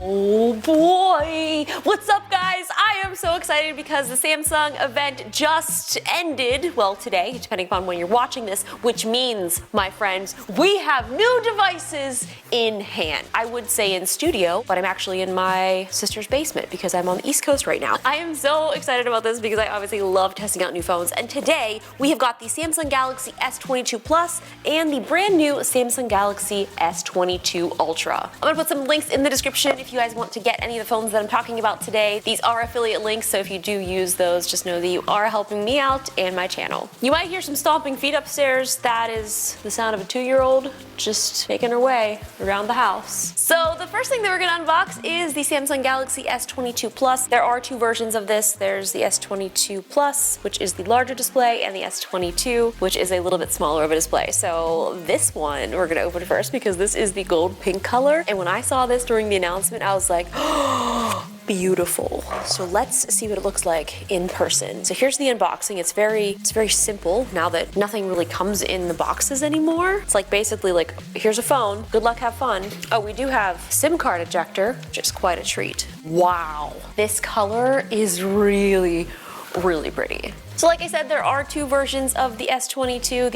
Oh boy! What's up, guys? I am so excited because the Samsung event just ended, well, today, depending upon when you're watching this, which means, my friends, we have new devices in hand. I would say in studio, but I'm actually in my sister's basement because I'm on the East Coast right now. I am so excited about this because I obviously love testing out new phones, and today we have got the Samsung Galaxy S22 Plus and the brand new Samsung Galaxy S22 Ultra. I'm gonna put some links in the description if you guys want to get any of the phones that I'm talking about today. These are affiliate links, so if you do use those, just know that you are helping me out and my channel. You might hear some stomping feet upstairs. That is the sound of a 2-year-old just making her way around the house. So the first thing that we're gonna unbox is the Samsung Galaxy S22 Plus. There are two versions of this. There's the S22 Plus, which is the larger display, and the S22, which is a little bit smaller of a display. So this one we're gonna open first because this is the gold pink color. And when I saw this during the announcement, I was like, oh, beautiful. So let's see what it looks like in person. So here's the unboxing. It's very simple now that nothing really comes in the boxes anymore. It's like basically like, here's a phone, good luck, have fun. Oh, we do have SIM card ejector, which is quite a treat. Wow. This color is really pretty. So like I said, there are two versions of the S22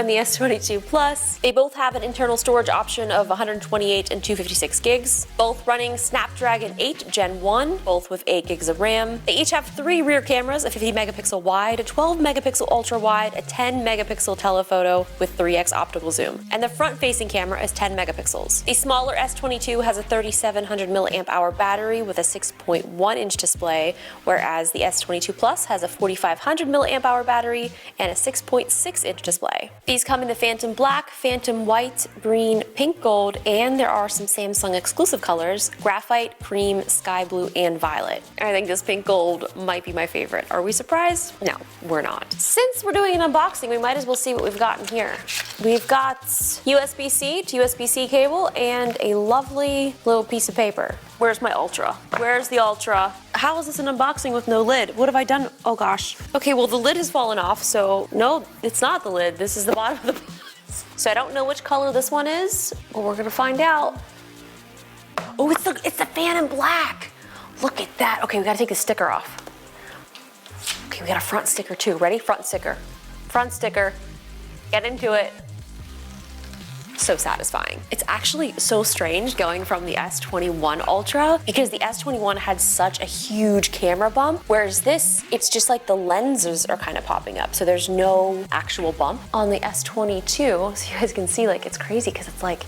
and the S22 Plus. They both have an internal storage option of 128 and 256 gigs, both running Snapdragon 8 Gen 1, both with 8 gigs of RAM. They each have 3 rear cameras, a 50 megapixel wide, a 12 megapixel ultra wide, a 10 megapixel telephoto with 3x optical zoom, and the front facing camera is 10 megapixels. The smaller S22 has a 3700 milliamp hour battery with a 6.1 inch display, whereas the S22 Plus has a 4500 milliamp hour battery and a 6.6 inch display. These come in the Phantom Black, Phantom White, Green, Pink Gold, and there are some Samsung exclusive colors: Graphite, Cream, Sky Blue, and Violet. And I think this Pink Gold might be my favorite. Are we surprised? No, we're not. Since we're doing an unboxing, we might as well see what we've got in here. We've got USB-C to USB-C cable and a lovely little piece of paper. Where's my Ultra? Where's the Ultra? How is this an unboxing with no lid? What have I done? Oh gosh. Okay, well the lid has fallen off, so no, it's not the lid. This is the bottom of the box. So I don't know which color this one is, but we're gonna find out. Oh, it's the Phantom Black. Look at that. Okay, we gotta take the sticker off. Okay, we got a front sticker too. Ready? Front sticker. Front sticker. Get into it. So satisfying. It's actually so strange going from the S21 Ultra because the S21 had such a huge camera bump, whereas this, it's just like the lenses are kind of popping up. So there's no actual bump. On the S22, so you guys can see, like, it's crazy because it's like,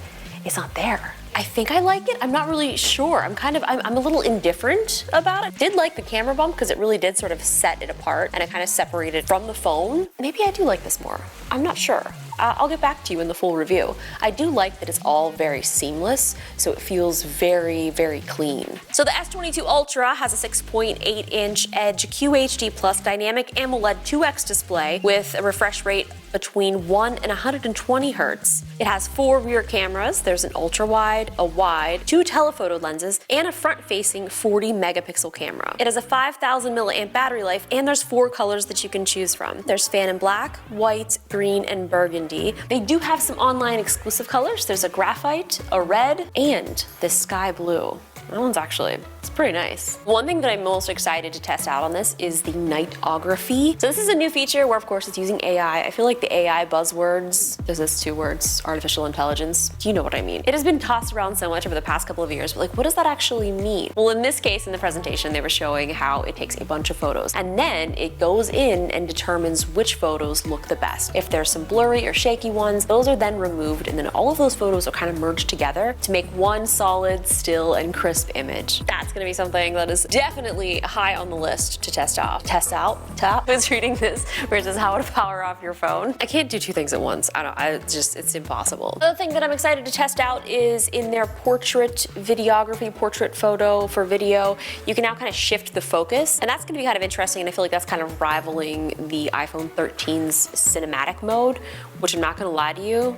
it's not there. I think I like it. I'm not really sure. I'm a little indifferent about it. Did like the camera bump because it really did sort of set it apart and it kind of separated from the phone. Maybe I do like this more. I'm not sure. I'll get back to you in the full review. I do like that it's all very seamless, so it feels very clean. So the S22 Ultra has a 6.8 inch Edge QHD Plus dynamic AMOLED 2X display with a refresh rate between 1 and 120 hertz. It has 4 rear cameras. There's an ultra wide, a wide, 2 telephoto lenses, and a front-facing 40 megapixel camera. It has a 5000 milliamp battery life, and there's 4 colors that you can choose from. There's Phantom Black, White, Green, and Burgundy. They do have some online exclusive colors. There's a Graphite, a Red, and this Sky Blue. That one's actually, it's pretty nice. One thing that I'm most excited to test out on this is the Nightography. So this is a new feature where, of course, it's using AI. I feel like the AI buzzwords, there's those 2 words, artificial intelligence. You know what I mean. It has been tossed around so much over the past couple of years, but like, what does that actually mean? Well, in this case, in the presentation, they were showing how it takes a bunch of photos and then it goes in and determines which photos look the best. If there's some blurry or shaky ones, those are then removed, and then all of those photos are kind of merged together to make one solid, still, and crisp image. That's gonna be something that is definitely high on the list to test out. Test out? Tap? I was reading this where it says how to power off your phone. I can't do 2 things at once. I don't know, it's impossible. The other thing that I'm excited to test out is in their portrait videography, portrait photo for video, you can now kind of shift the focus, and that's gonna be kind of interesting, and I feel like that's kind of rivaling the iPhone 13's cinematic mode, which I'm not gonna lie to you,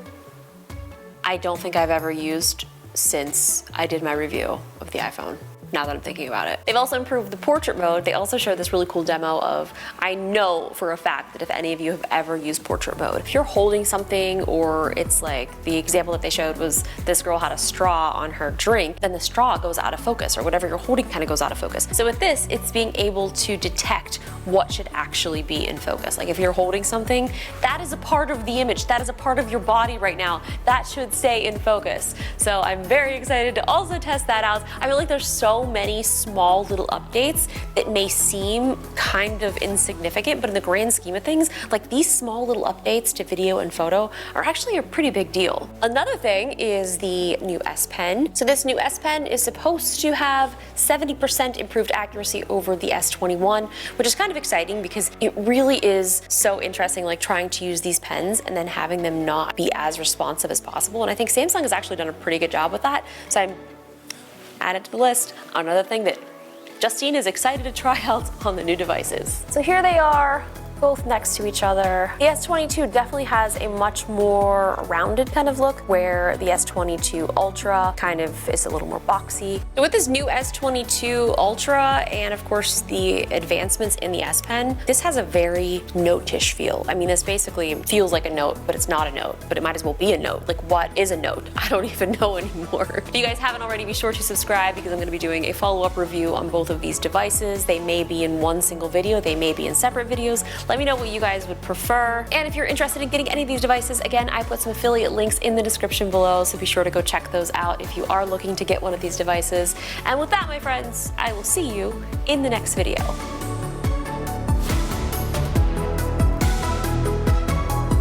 I don't think I've ever used since I did my review of the iPhone. now that I'm thinking about it. They've also improved the portrait mode. They also showed this really cool demo of, I know for a fact that if any of you have ever used portrait mode, if you're holding something, or it's like the example that they showed was this girl had a straw on her drink, then the straw goes out of focus, or whatever you're holding kind of goes out of focus. So with this, it's being able to detect what should actually be in focus. Like if you're holding something, that is a part of the image, that is a part of your body right now, that should stay in focus. So I'm very excited to also test that out. I feel like there's so many small little updates that may seem kind of insignificant, but in the grand scheme of things, like these small little updates to video and photo are actually a pretty big deal. Another thing is the new S Pen. So this new S Pen is supposed to have 70% improved accuracy over the S21, which is kind of exciting because it really is so interesting, like trying to use these pens and then having them not be as responsive as possible. And I think Samsung has actually done a pretty good job with that. So I'm added to the list. Another thing that Justine is excited to try out on the new devices. So here they are, both next to each other. The S22 definitely has a much more rounded kind of look, where the S22 Ultra kind of is a little more boxy. So with this new S22 Ultra and of course the advancements in the S Pen, this has a very note-ish feel. I mean, this basically feels like a note, but it's not a note, but it might as well be a note. Like, what is a note? I don't even know anymore. If you guys haven't already, be sure to subscribe because I'm gonna be doing a follow-up review on both of these devices. They may be in one single video, they may be in separate videos. Let me know what you guys would prefer. And if you're interested in getting any of these devices, again, I put some affiliate links in the description below, so be sure to go check those out if you are looking to get one of these devices. And with that, my friends, I will see you in the next video.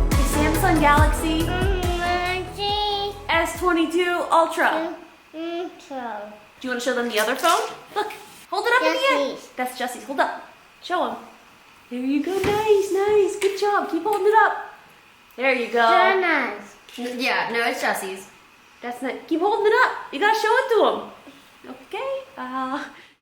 The Samsung Galaxy S22 Ultra. Do you want to show them the other phone? Look, hold it up in the air. That's Jesse's. Hold up. Show them. There you go. Nice, nice. Good job. Keep holding it up. There you go. Jonas. Yeah, no, it's Jesse's. That's not. Keep holding it up. You gotta show it to him. Okay.